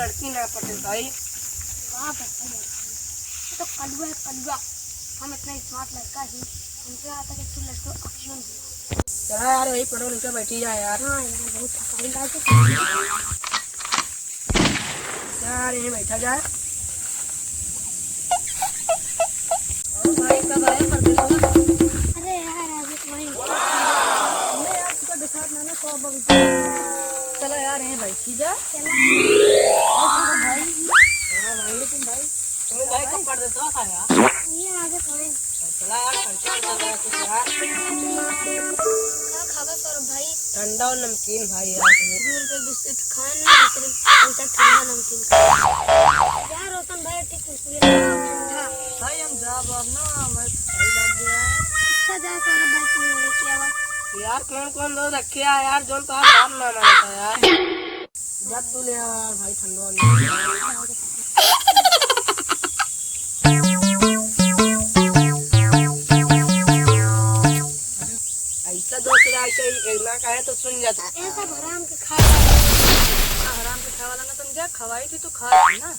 लड़की ना पटे भाई। तो कलुआ है कलुआ। हम इतना स्मार्ट लड़का ही हमसे आता है कि लड़कों ऑप्शन चला यार वही पढ़ो लिखो बैठी जाए यार। हाँ यार बहुत थकाई लागे यार यहीं बैठा जाए। भाई कब आए परदेश से? अरे यार आज वही मैं यार तुझको दिखा ना कब अभी चलो यार यहीं बैठी जा। चला भाई हाँ भाई लेकिन भाई तुम्हें भाई कब परदेश से आया? ये आगे कोई चला यार खर्चा कर रहा कुछ यार। क्या खावा सौरभ भाई? ठंडा और नमकीन भाई यार तुम्हें। दूर पे बिस्किट खाए ना सिर्फ ऐसा ठंडा नमकीन यार रोशन भाई ठीक है ठंडा भाई हम जा अब ना मैं सही लग गया है। अच्छा जा सौरभ भाई तू लेके आवा यार कौन कौन दो रखे है यार जो तो आप बात ना मानता यार। जब तू ले आ यार भाई ठंडा ऐसा दोस्त यार के एक ना कहे तो सुन जाता। ऐसा हराम के खा वाला हराम के खा वाला ना तुम क्या खवाई थी तो खा थी ना।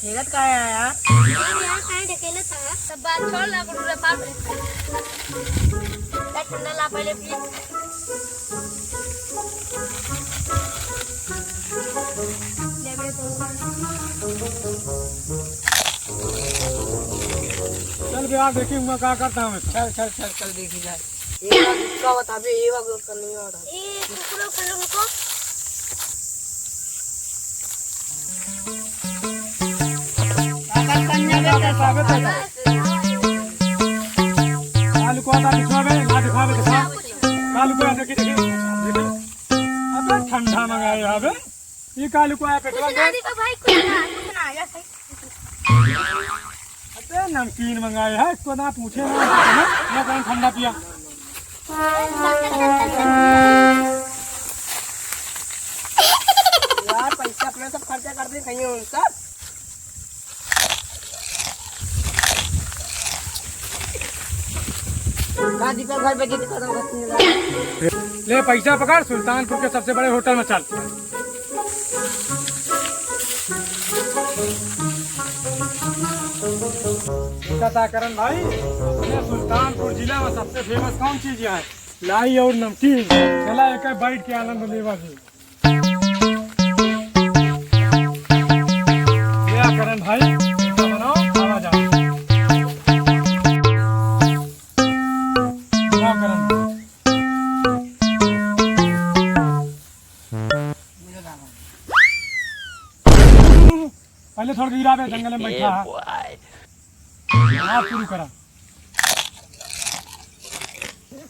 ठेगत का है यार। यार काहे ढकेला था सब बात छोड़ ला गुरु रे पास ले ठंडा ला पहले प्लीज ले बे तो चल भैया देखिए मैं क्या करता हूँ। चल चल चल चल देखी जाए। एक बार उसका बता बे ये बार करनी है और ए कुकुरो खलो को कालू को आता दिखावे ना दिखावे दिखा कालू को आके देखिए देखिए अबे ठंडा मंगाए अबे ये कालू को आया पेट्रोल दादी का भाई कुछ ना आया सही अबे नमकीन मंगाए है इसको ना पूछे ना कौन ठंडा पिया। यार पैसा अपना सब खर्चा कर दे कहीं उनका। दादी का घर पे कितने कदम ले पैसा पकड़ सुल्तानपुर के सबसे बड़े होटल में चल। करण भाई ये सुल्तानपुर जिला में सबसे फेमस कौन चीज है? लाई और नमकीन। चला एक बैठ के आनंद लेवा जी। करण भाई बनाओ खावा जाओ। करण पहले थोड़ा गिरा पे जंगल में बैठा आप शुरू करा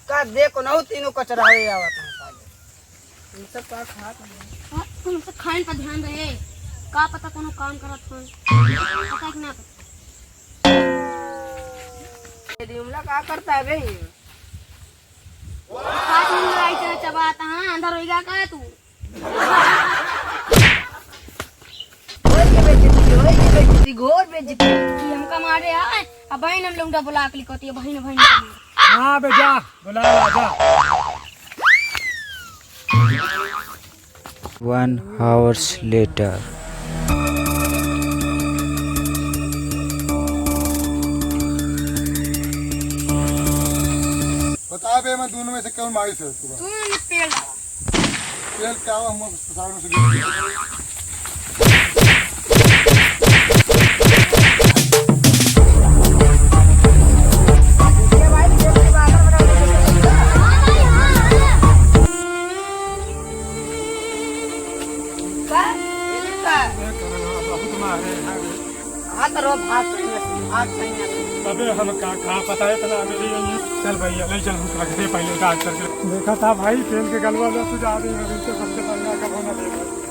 का देखो ना तीनों कचरा है आवत है साले। इन सब का खा तुम सब खाने का ध्यान रहे का पता कोनो काम करत हो पता कि ना ये दिमला का करता है बे? हाथ में लड़ाई चबाता हां अंदर होएगा का तू घोर बेइज्जती हमका मारे है अब बहन हम लोग बुला के लिखती है बहन बहन हाँ बेटा बुला जा। 1 hour later. बता बे मैं दोनों में से कौन मारी से तू ये तेल तेल क्या हुआ हम अस्पताल में से अबे हम कहाँ पता है तना मेरी यही चल भैया नहीं चल रख दे पहले काट करके देखा था भाई तेल के गलवा में तुझे आ रही है सबसे पहले का होना देखा